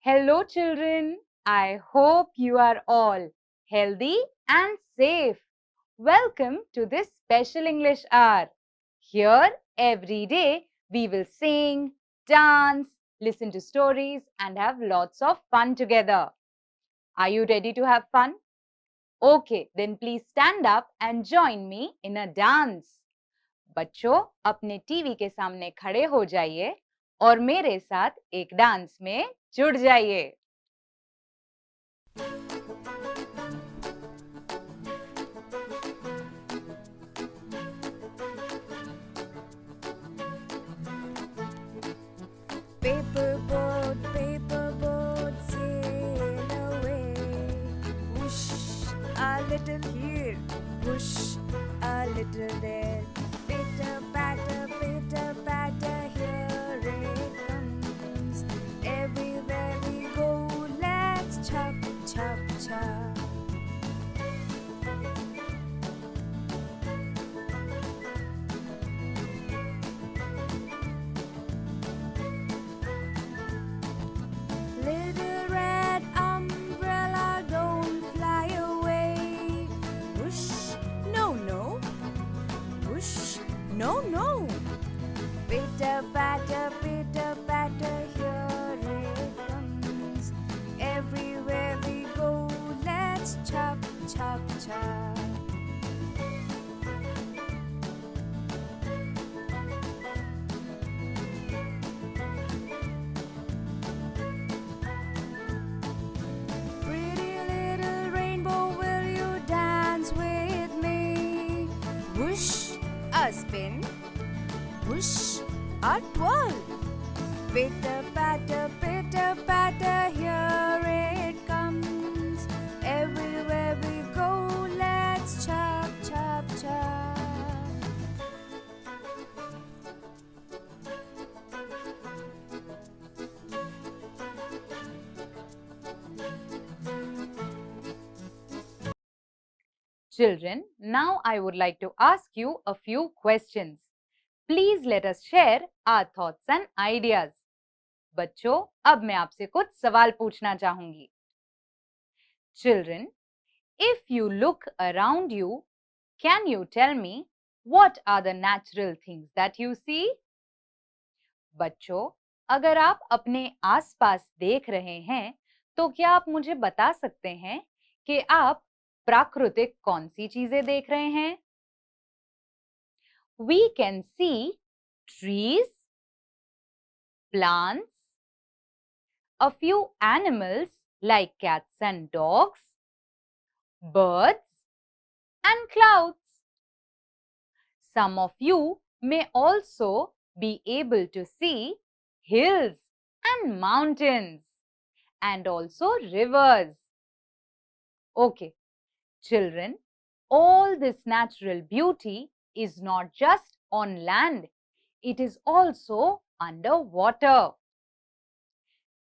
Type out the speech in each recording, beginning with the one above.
Hello children, I hope you are all healthy and safe. Welcome to this special English hour. Here every day we will sing, dance, listen to stories and have lots of fun together. Are you ready to have fun? Okay, then please stand up and join me in a dance. बच्चों अपने TV के सामने खड़े हो जाइए और मेरे साथ एक डांस में जुड़ जाइए. Paper boat, sail away. Whoosh, a little here, whoosh, a little there. Pitter patter, here it comes. Everywhere we go, let's chop, chop, chop. Little red umbrella, don't fly away. Whoosh, no, no. Whoosh, no, no. Pitter patter, here it comes. Everywhere we go, let's chop, chop, chop. Pretty little rainbow, will you dance with me? Whoosh, a spin. Whoosh, a twirl. Pitter patter, here it comes. Everywhere we go, let's chop, chop, chop. Children, now I would like to ask you a few questions. Please let us share our thoughts and ideas. बच्चों, अब मैं आपसे कुछ सवाल पूछना चाहूंगी. Children, if you look around you, can you tell me what are the natural things that you see? बच्चों, अगर आप अपने आसपास देख रहे हैं, तो क्या आप मुझे बता सकते हैं कि आप प्राकृतिक कौन सी चीजें देख रहे हैं? We can see trees, plants, a few animals like cats and dogs, birds, and clouds. Some of you may also be able to see hills and mountains and also rivers. Okay, children, all this natural beauty is not just on land, it is also underwater.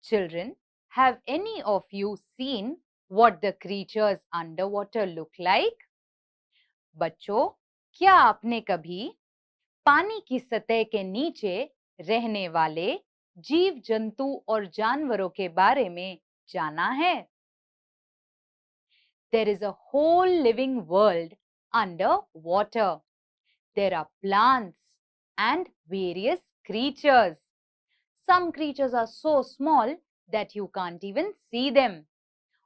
Children, have any of you seen what the creatures underwater look like? बच्चों, क्या आपने कभी पानी की सतह के नीचे रहने वाले जीव जंतु और जानवरों के बारे में जाना है? There is a whole living world under water. There are plants and various creatures. Some creatures are so small that you can't even see them,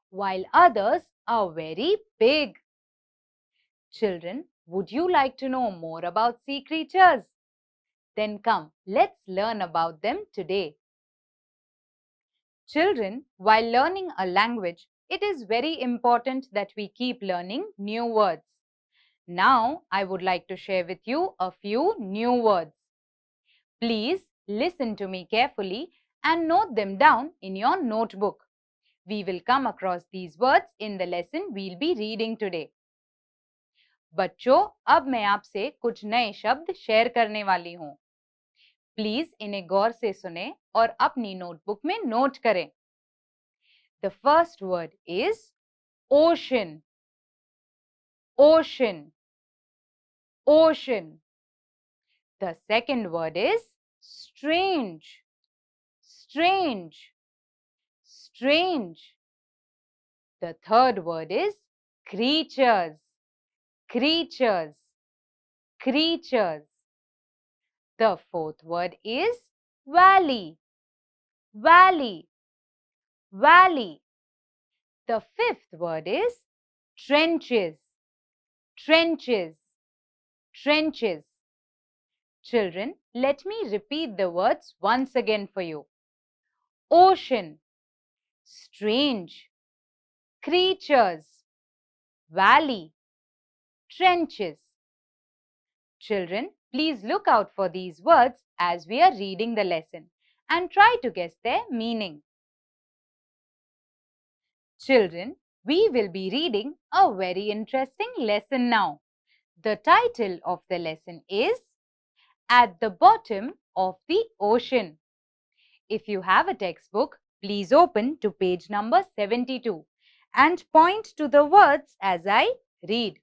while others are very big. Children, would you like to know more about sea creatures? Then come, let's learn about them today. Children, while learning a language, it is very important that we keep learning new words. Now, I would like to share with you a few new words. Please listen to me carefully and note them down in your notebook. We will come across these words in the lesson we'll be reading today. बच्चों, अब मैं आपसे कुछ नए शब्द share करने वाली हूँ. प्लीज इन्हें गौर से सुने और अपनी नोटबुक में नोट करें. The first word is ocean. Ocean. Ocean. The second word is strange. Strange. Strange. The third word is creatures. Creatures. Creatures. The fourth word is valley. Valley. Valley. The fifth word is trenches. Trenches. Trenches. Children, let me repeat the words once again for you. Ocean. Strange. Creatures. Valley. Trenches. Children, please look out for these words as we are reading the lesson and try to guess their meaning. Children, we will be reading a very interesting lesson now. The title of the lesson is At the Bottom of the Ocean. If you have a textbook, please open to page number 72 and point to the words as I read.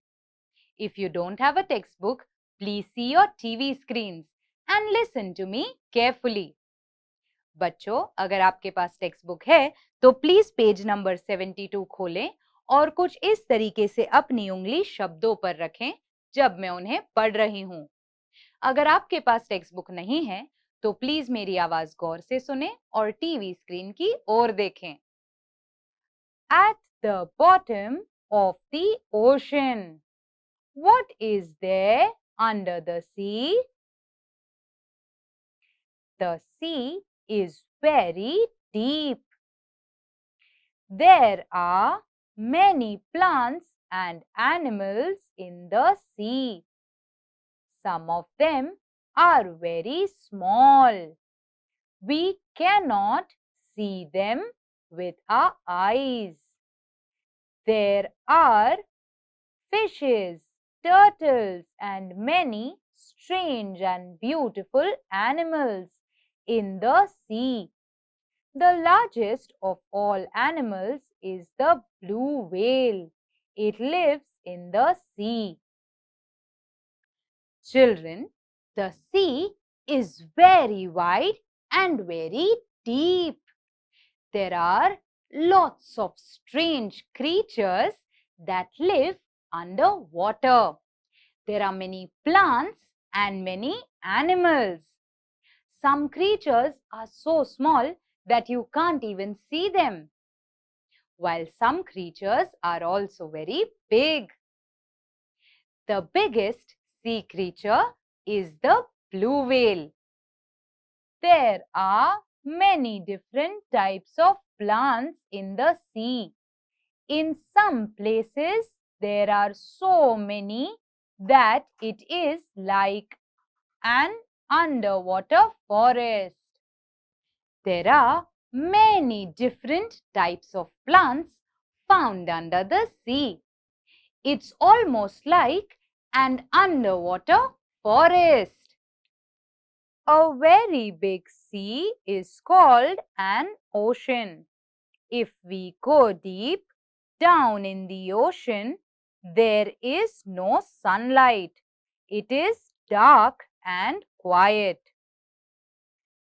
If you don't have a textbook, please see your TV screens and listen to me carefully. बच्चों, अगर आपके पास text book है तो please page number 72 खोलें और कुछ इस तरीके से अपनी उंगली शब्दों पर रखें जब मैं उन्हें पढ़ रही हूं. अगर आपके पास टेक्स्ट बुक नहीं है तो प्लीज मेरी आवाज गौर से सुने और टीवी स्क्रीन की ओर देखें. At the bottom of the ocean. What is there under the sea? The sea is very deep. There are many plants and animals in the sea. Some of them are very small. We cannot see them with our eyes. There are fishes, turtles, and many strange and beautiful animals in the sea. The largest of all animals is the blue whale. It lives in the sea. Children, the sea is very wide and very deep. There are lots of strange creatures that live underwater. There are many plants and many animals. Some creatures are so small that you can't even see them, while some creatures are also very big. The biggest sea creature is the blue whale. There are many different types of plants in the sea. In some places, there are so many that it is like an underwater forest. There are many different types of plants found under the sea. It's almost like an underwater forest. A very big sea is called an ocean. If we go deep down in the ocean, there is no sunlight. It is dark and quiet.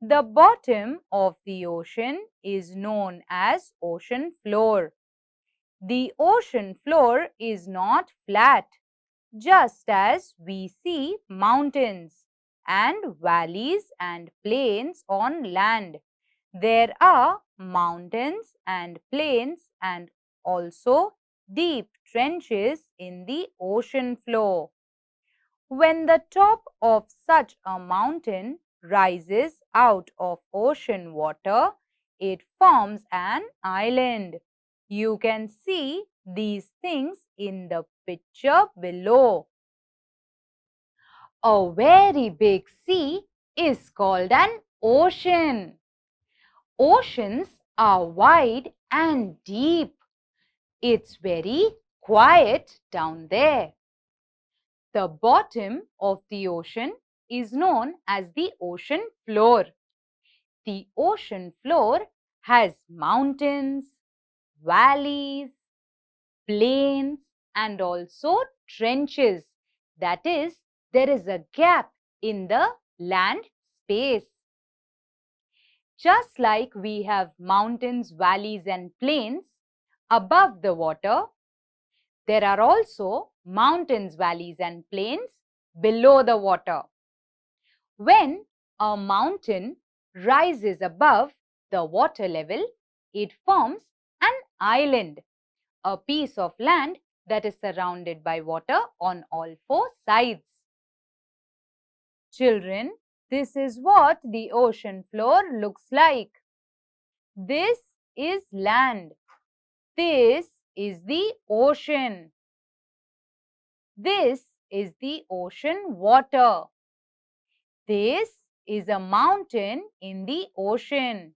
The bottom of the ocean is known as ocean floor. The ocean floor is not flat, just as we see mountains and valleys and plains on land. There are mountains and plains and also deep trenches in the ocean floor. When the top of such a mountain rises out of ocean water, it forms an island. You can see these things in the picture below. A very big sea is called an ocean. Oceans are wide and deep. It's very quiet down there. The bottom of the ocean is known as the ocean floor. The ocean floor has mountains, valleys, plains, and also trenches. That is, there is a gap in the land space. Just like we have mountains, valleys, and plains above the water, there are also mountains, valleys, and plains below the water. When a mountain rises above the water level, it forms an island, a piece of land that is surrounded by water on all four sides. Children, this is what the ocean floor looks like. This is land. This is the ocean. This is the ocean water. This is a mountain in the ocean,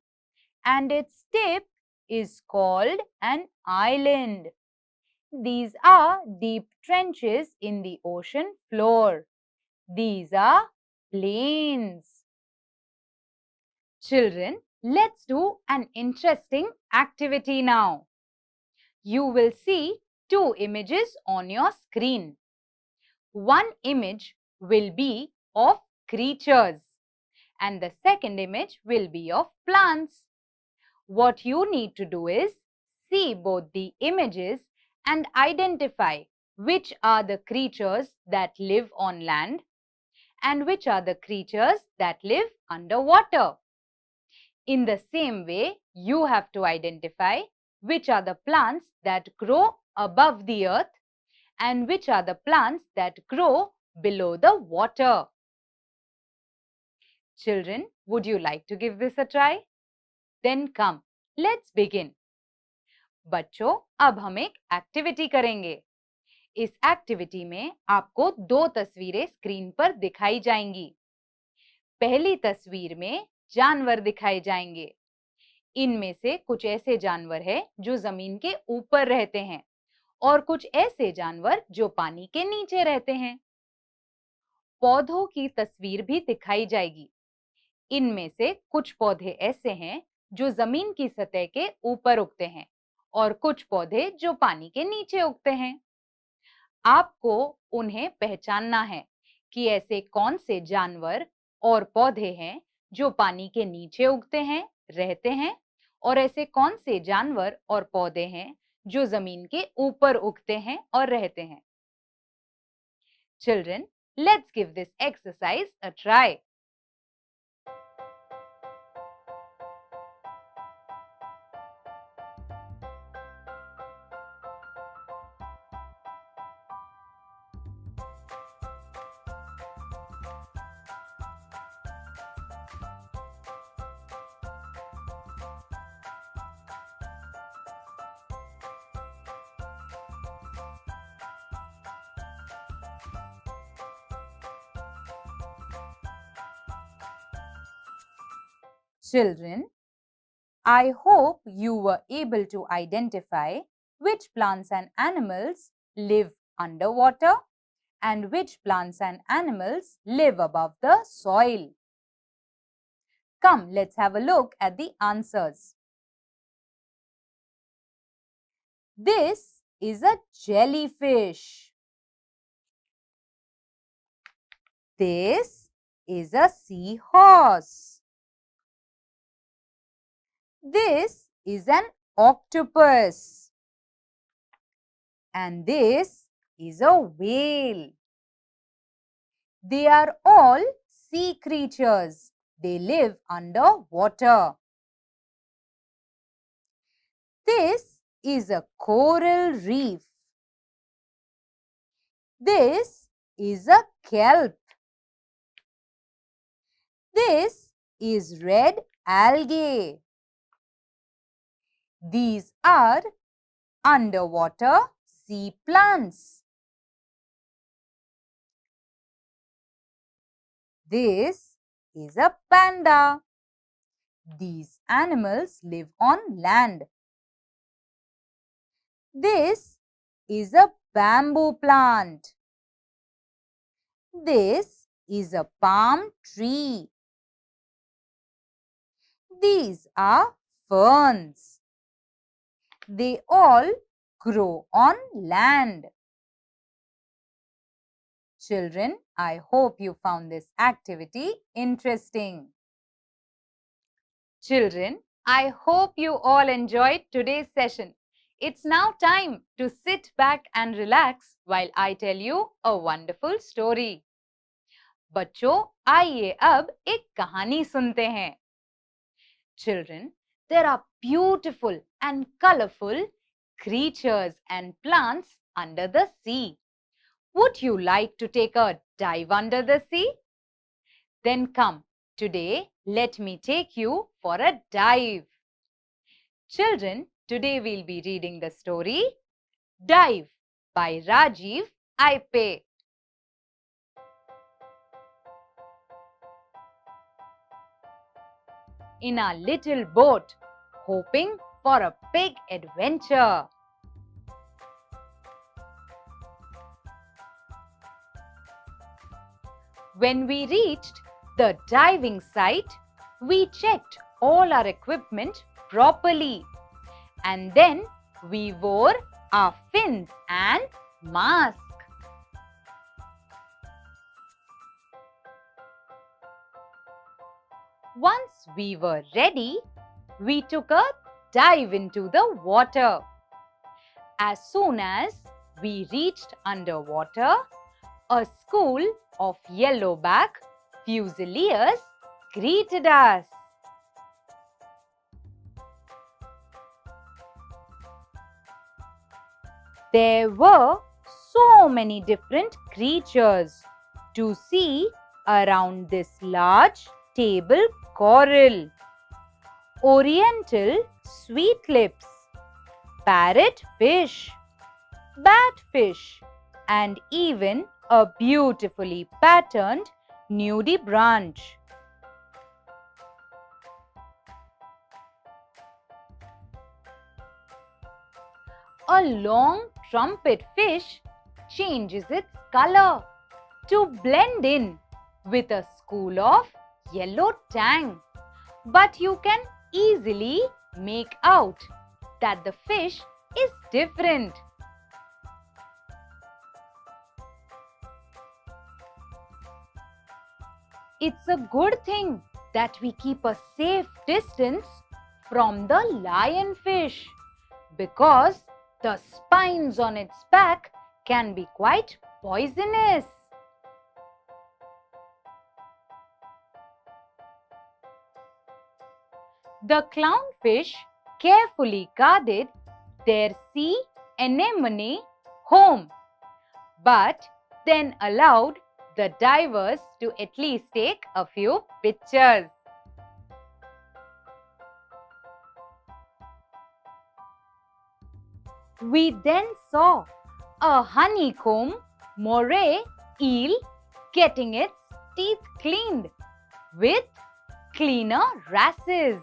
and its tip is called an island. These are deep trenches in the ocean floor. These are plains. Children, let's do an interesting activity now. You will see two images on your screen. One image will be of creatures and the second image will be of plants. What you need to do is see both the images and identify which are the creatures that live on land and which are the creatures that live underwater. In the same way, you have to identify which are the plants that grow above the earth and which are the plants that grow below the water. Children, would you like to give this a try? Then come, let's begin. बच्चों, अब हम एक activity करेंगे. इस activity में आपको दो तस्वीरें स्क्रीन पर दिखाई जाएंगी. पहली तस्वीर में जानवर दिखाए जाएंगे. इनमें से कुछ ऐसे जानवर हैं जो जमीन के ऊपर रहते हैं और कुछ ऐसे जानवर जो पानी के नीचे रहते हैं. पौधों की तस्वीर भी दिखाई जाएगी. इनमें से कुछ पौधे ऐसे हैं जो जमीन की सतह के ऊपर उगते हैं और कुछ पौधे जो पानी के नीचे उगते हैं. आपको उन्हें पहचानना है कि ऐसे कौन से जानवर और पौधे हैं जो पानी के नीचे उगते हैं, रहते हैं, और ऐसे कौन से जानवर और पौधे हैं जो जमीन के ऊपर उगते हैं और रहते हैं. Children, let's give this exercise a try. Children, I hope you were able to identify which plants and animals live underwater and which plants and animals live above the soil. Come, let's have a look at the answers. This is a jellyfish. This is a seahorse. This is an octopus. And this is a whale. They are all sea creatures. They live under water. This is a coral reef. This is a kelp. This is red algae. These are underwater sea plants. This is a panda. These animals live on land. This is a bamboo plant. This is a palm tree. These are ferns. They all grow on land. Children, I hope you found this activity interesting. Children, I hope you all enjoyed today's session. It's now time to sit back and relax while I tell you a wonderful story. बच्चों, आइए अब एक कहानी सुनते हैं. Children, there are beautiful and colorful creatures and plants under the sea. Would you like to take a dive under the sea? Then come, today let me take you for a dive. Children, today we'll be reading the story Dive by Rajiv Aipe. In a little boat, hoping for a big adventure. When we reached the diving site, we checked all our equipment properly. And then we wore our fins and mask. Once we were ready, we took a dive into the water. As soon as we reached underwater, a school of yellowback fusiliers greeted us. There were so many different creatures to see around this large table coral. Oriental sweetlips, parrotfish, batfish, and even a beautifully patterned nudibranch. A long trumpet fish changes its color to blend in with a school of yellow tang. But you can easily make out that the fish is different. It's a good thing that we keep a safe distance from the lionfish because the spines on its back can be quite poisonous. The clownfish carefully guarded their sea anemone home, but then allowed the divers to at least take a few pictures. We then saw a honeycomb moray eel getting its teeth cleaned with cleaner wrasses.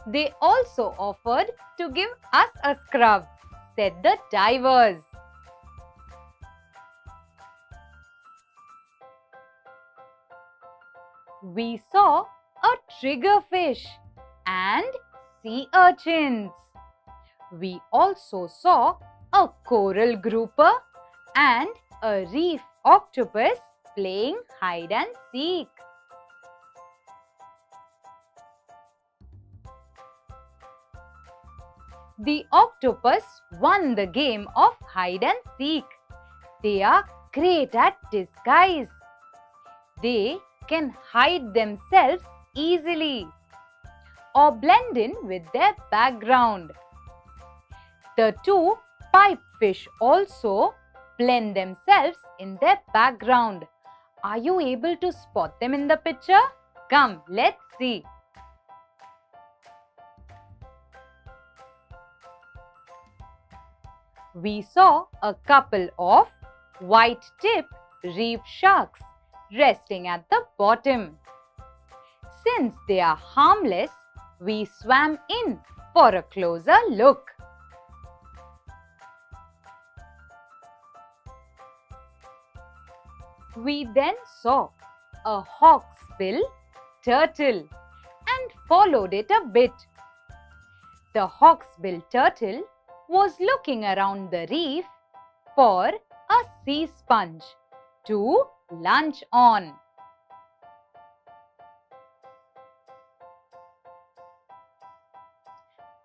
They also offered to give us a scrub, said the divers. We saw a triggerfish and sea urchins. We also saw a coral grouper and a reef octopus playing hide and seek. The octopus won the game of hide and seek. They are great at disguise. They can hide themselves easily or blend in with their background. The two pipefish also blend themselves in their background. Are you able to spot them in the picture? Come, let's see. we saw a couple of white-tipped reef sharks resting at the bottom. Since they are harmless, we swam in for a closer look. We then saw a hawksbill turtle and followed it a bit. The hawksbill turtle was looking around the reef for a sea sponge to lunch on.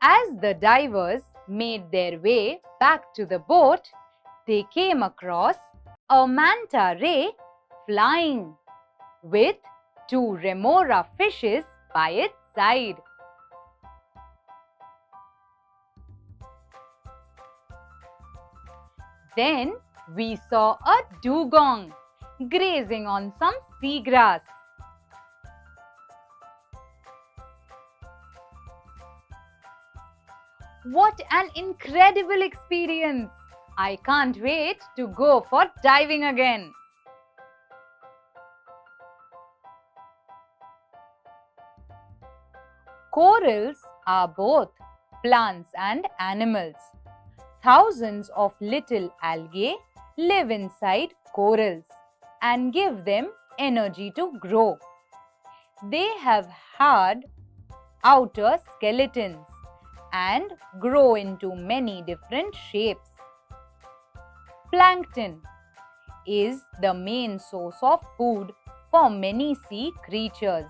As the divers made their way back to the boat, they came across a manta ray flying with two remora fishes by its side. Then we saw a dugong grazing on some seagrass. What an incredible experience! I can't wait to go for diving again. Corals are both plants and animals. Thousands of little algae live inside corals and give them energy to grow. They have hard outer skeletons and grow into many different shapes. Plankton is the main source of food for many sea creatures.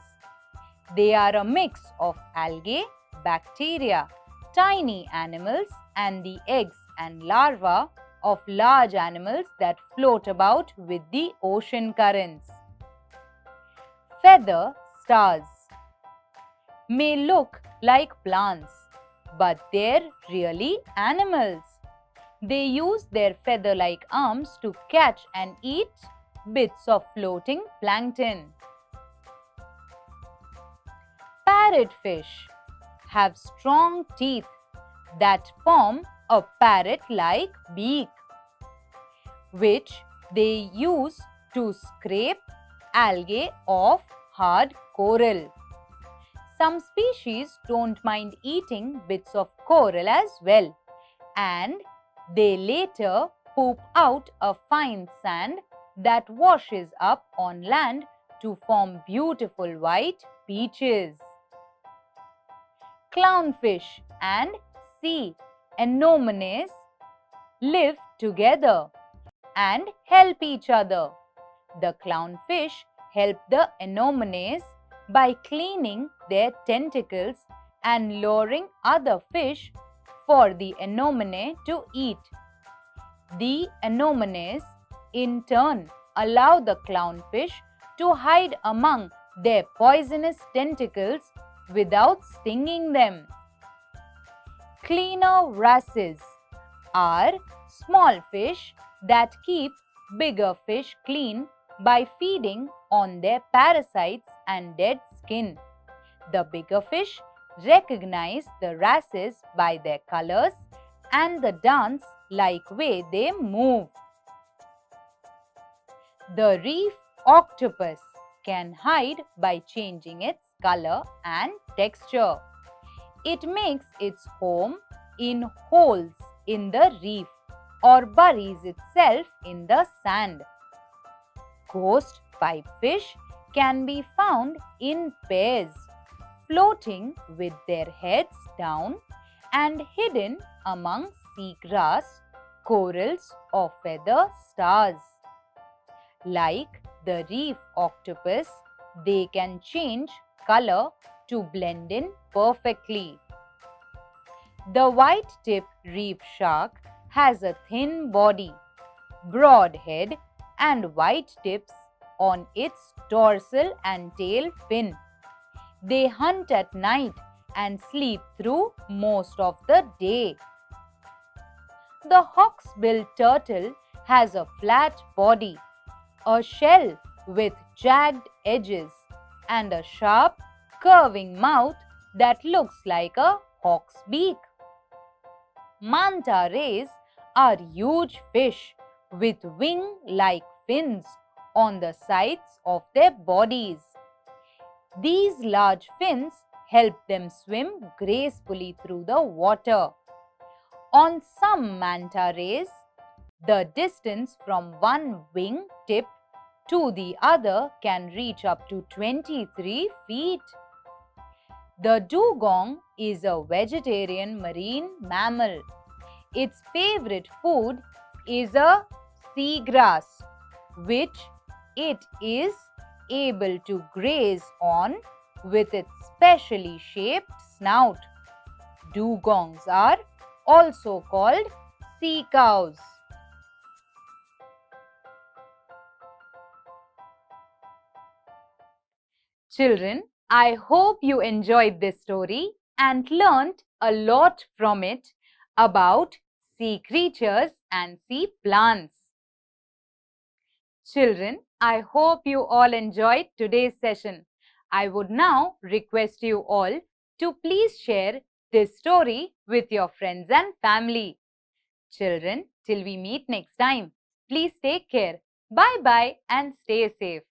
They are a mix of algae, bacteria, tiny animals, and the eggs and larvae of large animals that float about with the ocean currents. Feather stars may look like plants, but they're really animals. They use their feather-like arms to catch and eat bits of floating plankton. Parrotfish have strong teeth that form a parrot-like beak, which they use to scrape algae off hard coral. Some species don't mind eating bits of coral as well, and they later poop out a fine sand that washes up on land to form beautiful white beaches. Clownfish and sea anemones live together and help each other. The clownfish help the anemones by cleaning their tentacles and luring other fish for the anemone to eat. The anemones in turn allow the clownfish to hide among their poisonous tentacles without stinging them. Cleaner wrasses are small fish that keep bigger fish clean by feeding on their parasites and dead skin. The bigger fish recognize the wrasses by their colors and the dance-like way they move. The reef octopus can hide by changing its color and texture. It makes its home in holes in the reef or buries itself in the sand. Ghost pipefish can be found in pairs, floating with their heads down and hidden among seagrass, corals or feather stars. Like the reef octopus, they can change color to blend in perfectly. The white-tipped reef shark has a thin body, broad head and white tips on its dorsal and tail fin. They hunt at night and sleep through most of the day. The hawksbill turtle has a flat body, a shell with jagged edges, and a sharp, curving mouth that looks like a hawk's beak. Manta rays are huge fish with wing-like fins on the sides of their bodies. These large fins help them swim gracefully through the water. On some manta rays, the distance from one wing tip to the other can reach up to 23 feet. The dugong is a vegetarian marine mammal. Its favorite food is a seagrass, which it is able to graze on with its specially shaped snout. Dugongs are also called sea cows. Children, I hope you enjoyed this story and learnt a lot from it about sea creatures and sea plants. Children, I hope you all enjoyed today's session. I would now request you all to please share this story with your friends and family. Children, till we meet next time, please take care. Bye bye and stay safe.